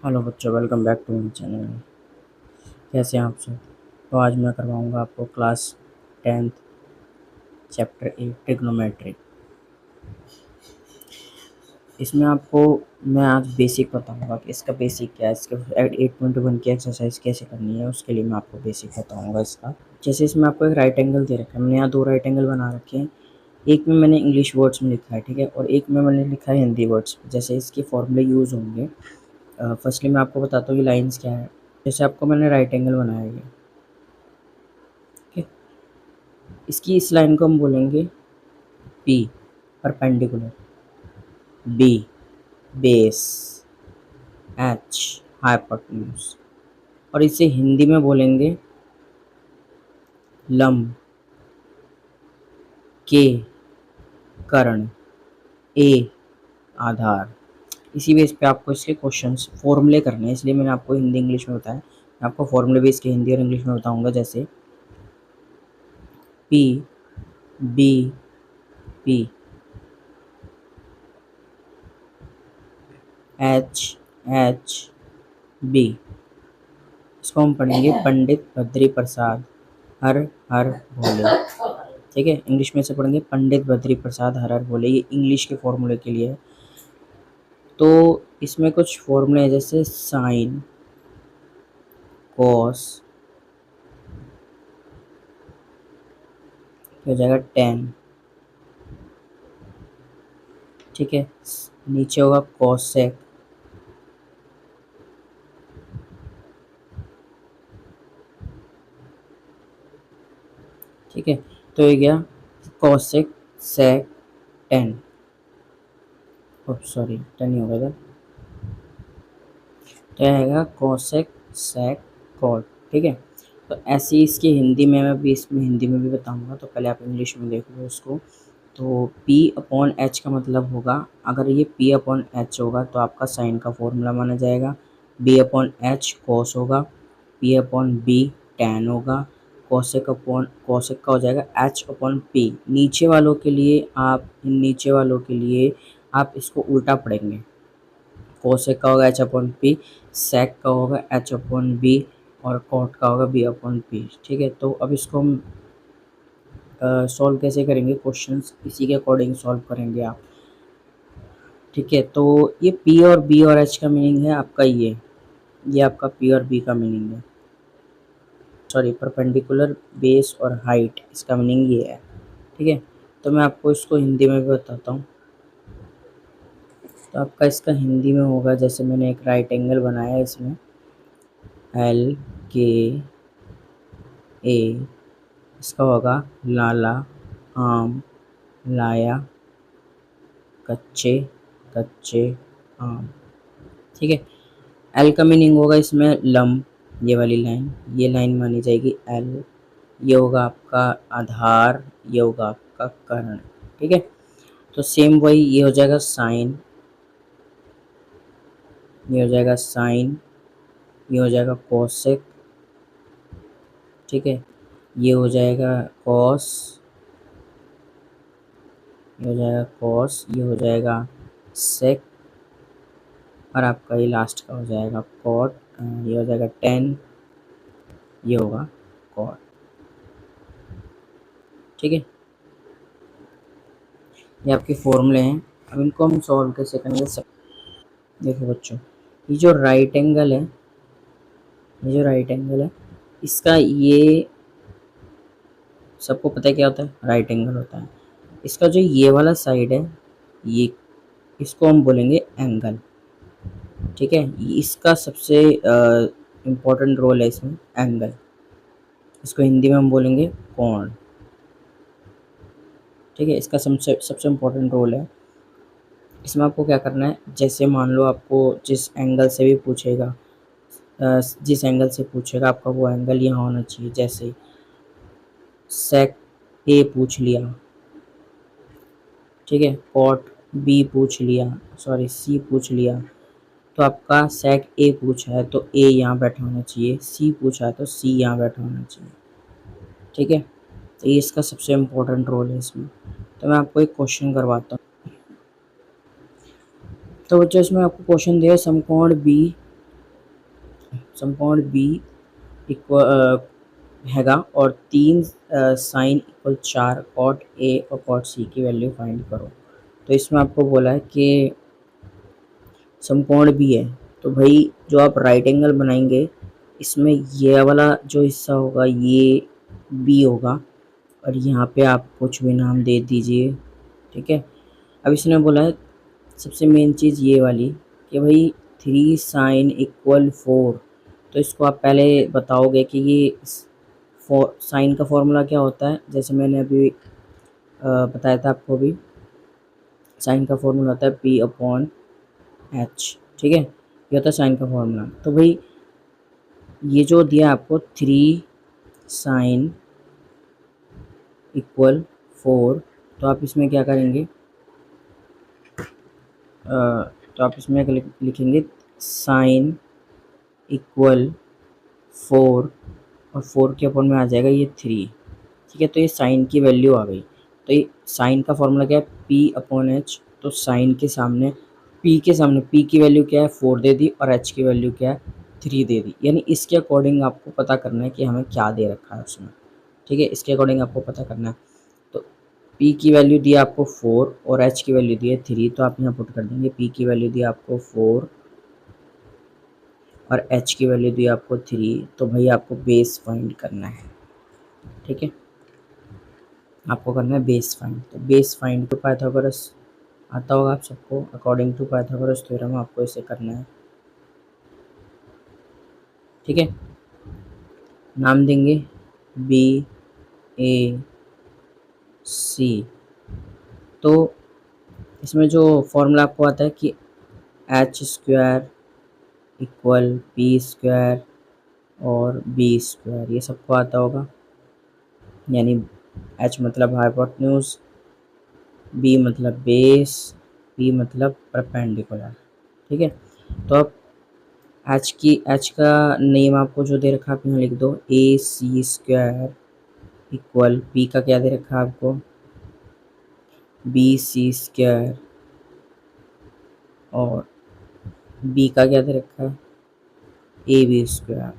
Hello बच्चों, welcome back to my channel. कैसे हैं आप सब? तो आज मैं करवाऊंगा आपको क्लास 10th चैप्टर 8 ट्रिग्नोमेट्री। इसमें आपको मैं आज बेसिक बताऊंगा कि इसका बेसिक क्या है, इसके 8.1 की एक्सरसाइज कैसे करनी है, उसके लिए मैं आपको बेसिक बताऊंगा इसका। जैसे इसमें आपको एक राइट एंगल दे रखा है, मैंने यहाँ दो राइट एंगल बना रखे हैं। एक में मैंने इंग्लिश वर्ड्स में लिखा है, ठीक है, और एक में मैंने लिखा है हिंदी वर्ड्स। जैसे इसके फॉर्मूले यूज़ होंगे। फर्स्टली मैं आपको बताता हूँ कि लाइन्स क्या है। जैसे आपको मैंने राइट एंगल बनाया है, ठीक है। इसकी इस लाइन को हम बोलेंगे P, perpendicular, B base, H hypotenuse, और इसे हिंदी में बोलेंगे लंब, के कर्ण, ए आधार। इसी बेस पे आपको इसके क्वेश्चंस फॉर्मूले करने हैं, इसलिए मैंने आपको हिंदी इंग्लिश में बताया। मैं आपको फॉर्मूले भी इसके हिंदी और इंग्लिश में बताऊंगा। जैसे P B P, H H B. इसको हम पढ़ेंगे पंडित बद्री प्रसाद हर हर भोले, ठीक है। इंग्लिश में से पढ़ेंगे पंडित बद्री प्रसाद हर हर भोले। ये इंग्लिश के फॉर्मूले के लिए है। तो इसमें कुछ फॉर्मूले हैं, जैसे साइन, कॉस, हो जाएगा टेन, ठीक है। नीचे होगा कॉसेक, ठीक है। तो ये गया कॉसेक सेक टेन, सॉरी 10 ही होगा इधर। तो आएगा कॉसेक सेक कॉट, ठीक है। तो ऐसे ही इसकी हिंदी में मैं भी इसमें हिंदी में भी बताऊंगा, तो पहले आप इंग्लिश में देख लो उसको। तो P अपॉन एच का मतलब होगा, अगर ये P अपॉन एच होगा तो आपका साइन का फॉर्मूला माना जाएगा। B अपॉन एच कॉस होगा, P अपॉन बी टैन होगा, कॉसेक का हो जाएगा H अपॉन P। नीचे वालों के लिए आप इसको उल्टा पढ़ेंगे। कोसेक का होगा H अपॉन पी, सेक का होगा H अपॉन बी, और कॉट का होगा B अपॉन पी, ठीक है। तो अब इसको हम सॉल्व कैसे करेंगे, क्वेश्चंस इसी के अकॉर्डिंग सॉल्व करेंगे आप, ठीक है। तो ये P और B और H का मीनिंग है आपका ये आपका P और B का मीनिंग है। सॉरी, परपेंडिकुलर, बेस और हाइट, इसका मीनिंग ये है, ठीक है। तो मैं आपको इसको हिंदी में भी बताता हूँ। तो आपका इसका हिंदी में होगा, जैसे मैंने एक राइट एंगल बनाया है, इसमें एल के ए, इसका होगा लाला, आम, लाया, कच्चे कच्चे आम, ठीक है। एल का मीनिंग होगा इसमें लंब, ये वाली लाइन, ये लाइन मानी जाएगी एल। ये होगा आपका आधार, ये होगा आपका कर्ण, ठीक है। तो सेम वही, ये हो जाएगा साइन, ये हो जाएगा साइन, ये हो जाएगा कोसेक, ठीक है। ये हो जाएगा कॉस, ये हो जाएगा कॉस, ये हो जाएगा सेक, और आपका ये लास्ट का हो जाएगा कॉट। ये हो जाएगा टेन, ये होगा कॉट, ठीक है। ये आपके फॉर्मूले हैं। अब इनको हम सॉल्व कैसे करेंगे सब। देखो बच्चों, ये जो राइट एंगल है, इसका ये सबको पता है क्या होता है, राइट एंगल होता है। इसका जो ये वाला साइड है, ये इसको हम बोलेंगे एंगल, ठीक है। इसका सबसे इम्पोर्टेंट रोल है इसमें एंगल। इसको हिंदी में हम बोलेंगे कोण, ठीक है। इसका सबसे सबसे इम्पोर्टेंट रोल है। इसमें आपको क्या करना है, जैसे मान लो आपको जिस एंगल से भी पूछेगा, जिस एंगल से पूछेगा आपका वो एंगल यहाँ होना चाहिए। जैसे सेक ए पूछ लिया, ठीक है, कॉट बी पूछ लिया, सॉरी सी पूछ लिया, तो आपका सेक ए पूछा है तो ए यहाँ बैठा होना चाहिए, सी पूछा है तो सी यहाँ बैठा होना चाहिए, ठीक है। तो ये इसका सबसे इम्पोर्टेंट रोल है इसमें। तो मैं आपको एक क्वेश्चन करवाता हूँ। तो बच्चों, इसमें आपको क्वेश्चन दिया है, समकोण बी समकोण बी इक्वल हैगा और 3 साइन इक्वल 4 कॉट ए और कॉट सी की वैल्यू फाइंड करो। तो इसमें आपको बोला है कि समकोण बी है, तो भाई जो आप राइट एंगल बनाएंगे इसमें ये वाला जो हिस्सा होगा ये बी होगा और यहाँ पे आप कुछ भी नाम दे दीजिए, ठीक है। अब इसने बोला है सबसे मेन चीज़ ये वाली कि भाई 3 साइन इक्वल 4, तो इसको आप पहले बताओगे कि ये साइन का फॉर्मूला क्या होता है। जैसे मैंने अभी बताया था आपको भी, साइन का फॉर्मूला होता है पी अपॉन एच, ठीक है, ये होता है साइन का फॉर्मूला। तो भाई ये जो दिया आपको 3 साइन इक्वल 4, तो आप इसमें क्या करेंगे, तो आप इसमें लिखेंगे साइन इक्वल 4 और 4 के अपॉन में आ जाएगा ये 3, ठीक है। तो ये साइन की वैल्यू आ गई। तो ये साइन का फॉर्मूला क्या है, पी अपॉन एच। तो साइन के सामने पी की वैल्यू क्या है 4 दे दी और एच की वैल्यू क्या है 3 दे दी, यानी इसके अकॉर्डिंग आपको पता करना है कि हमें क्या दे रखा है उसमें, ठीक है, इसके अकॉर्डिंग आपको पता करना है। तो पी की वैल्यू दी आपको 4 और एच की वैल्यू दी है 3, तो आप यहाँ पुट कर देंगे पी की वैल्यू दी आपको 4 और एच की वैल्यू दी आपको 3। तो भाई आपको बेस फाइंड करना है, ठीक है, आपको करना है बेस फाइंड। तो बेस फाइंड टू पाइथागोरस आता होगा आप सबको, अकॉर्डिंग टू पाइथागोरस थ्योरम आपको इसे करना है, ठीक है। नाम देंगे बी ए सी। तो इसमें जो फॉर्मूला आपको आता है कि H square equal P square और बी स्क्वायर, ये सबको आता होगा, यानी एच मतलब हाइपोटेन्यूज, बी मतलब बेस, पी मतलब परपेंडिकुलर, ठीक है। तो अब एच का नेम आपको जो दे रखा है आप यहाँ लिख दो, ए सी स्क्वायर इक्वल पी का क्या दे रखा है आपको बी सी स्क्वायर और बी का क्या दे रखा है ए बी स्क्वायर।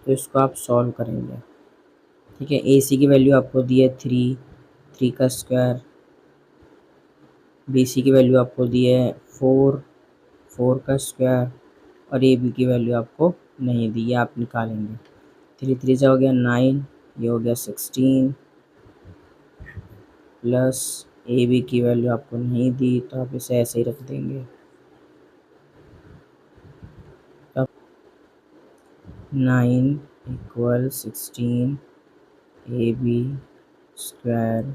तो इसको आप सॉल्व करेंगे, ठीक है। ए सी की वैल्यू आपको दी है 3 का स्क्वायर, बी सी की वैल्यू आपको दी है 4 का स्क्वायर और ए बी की वैल्यू आपको नहीं दी है, आप निकालेंगे। 3 से हो गया 9, ये हो गया 16 प्लस ए बी की वैल्यू आपको नहीं दी, तो आप इसे ऐसे ही रख देंगे। अब 9 इक्वल 16 ए बी स्क्वायर,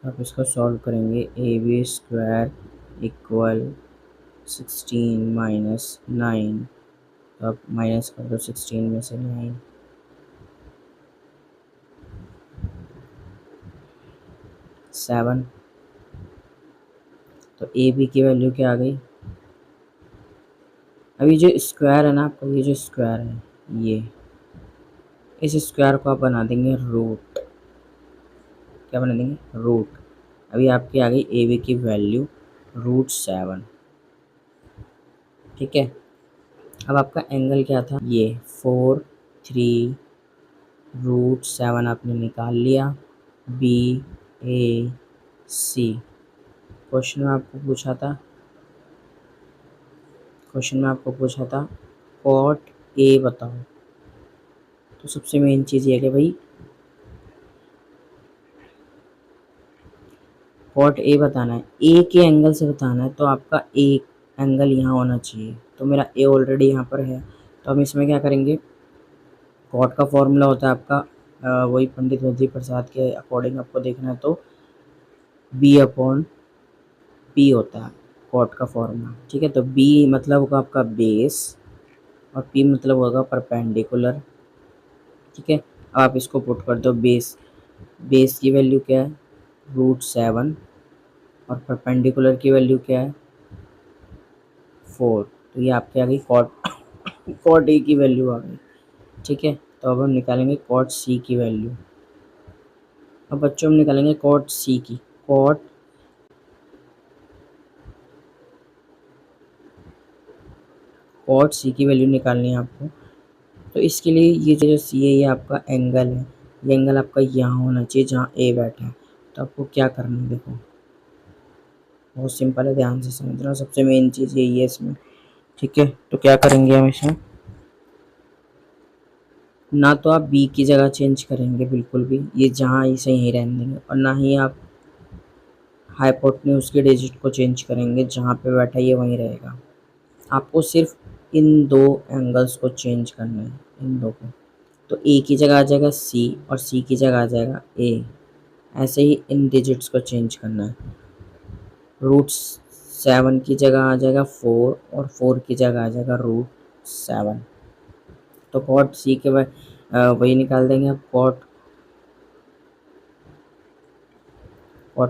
आप इसको सॉल्व करेंगे, A B square equal 16 minus 9, तो आप माइनस कर दो 16 में से 9, 7। तो ए बी की वैल्यू क्या आ गई, अभी जो स्क्वायर है ना आपको, ये जो स्क्वायर है ये, इस स्क्वायर को आप बना देंगे रूट, क्या बना देंगे रूट। अभी आपकी आ गई ए बी की वैल्यू √7, ठीक है। अब आपका एंगल क्या था, ये 4 3 √7 आपने निकाल लिया, बी ए सी। क्वेश्चन में आपको पूछा था, कॉट ए बताओ। तो सबसे मेन चीज़ ये है कि भाई कॉट ए बताना है, ए के एंगल से बताना है, तो आपका ए एंगल यहाँ होना चाहिए। तो मेरा ए ऑलरेडी यहाँ पर है, तो हम इसमें क्या करेंगे, कॉट का फॉर्मूला होता है आपका वही पंडित विधि प्रसाद के अकॉर्डिंग आपको देखना है, तो बी अपॉन पी होता है कॉट का फॉर्मूला, ठीक है। तो बी मतलब होगा आपका बेस और पी मतलब होगा परपेंडिकुलर, ठीक है। अब आप इसको पुट कर दो, बेस की वैल्यू क्या है √7 और परपेंडिकुलर की वैल्यू क्या है 4। तो ये आपके आ गई कॉट ए की वैल्यू आ गई, ठीक है। तो अब हम निकालेंगे कॉट सी की वैल्यू। अब बच्चों हम निकालेंगे कॉट सी की, कॉट सी की वैल्यू निकालनी है आपको। तो इसके लिए ये जो सी है ये आपका एंगल है, ये एंगल आपका यहाँ होना चाहिए जहाँ ए बैठा है। तो आपको क्या करना है देखो, बहुत सिंपल है, ध्यान से समझना, सबसे मेन चीज़ यही है इसमें, ठीक है। तो क्या करेंगे हमेशा, ना तो आप बी की जगह चेंज करेंगे बिल्कुल भी, ये जहाँ इसे यहीं रहने देंगे, और ना ही आप हाइपोटेन्यूज के डिजिट को चेंज करेंगे, जहाँ पे बैठा ये वहीं रहेगा। आपको सिर्फ इन दो एंगल्स को चेंज करना है, इन दो को। तो ए की जगह आ जाएगा सी और सी की जगह आ जाएगा ए, ऐसे ही इन डिजिट्स को चेंज करना है। रूट 7 की जगह आ जाएगा 4 और 4 की जगह आ जाएगा रूट 7। तो कॉट सी के वही निकाल देंगे आप, कॉट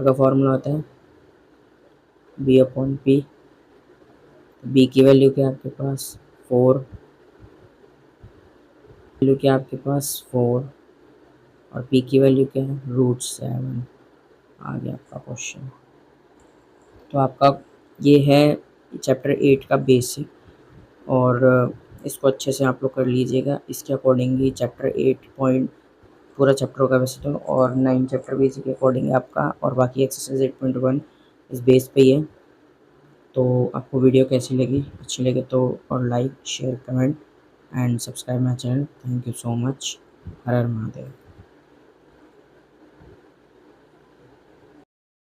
का फॉर्मूला होता है बी अपॉन पी। बी की वैल्यू क्या है आपके पास 4, वैल्यू क्या है आपके पास 4, और पी की वैल्यू क्या है रूट 7। आ गया आपका क्वेश्चन। तो आपका ये है चैप्टर 8 का बेसिक, और इसको अच्छे से आप लोग कर लीजिएगा। इसके अकॉर्डिंगली चैप्टर 8 पॉइंट पूरा चैप्टर होगा वैसे तो, और 9 चैप्टर बेसिक के अकॉर्डिंग आपका, और बाकी एक्सरसाइज 8.1 इस बेस पे ही है। तो आपको वीडियो कैसी लगी, अच्छी लगे तो और like share comment and subscribe my channel. Thank you so much. Her her Mahadev.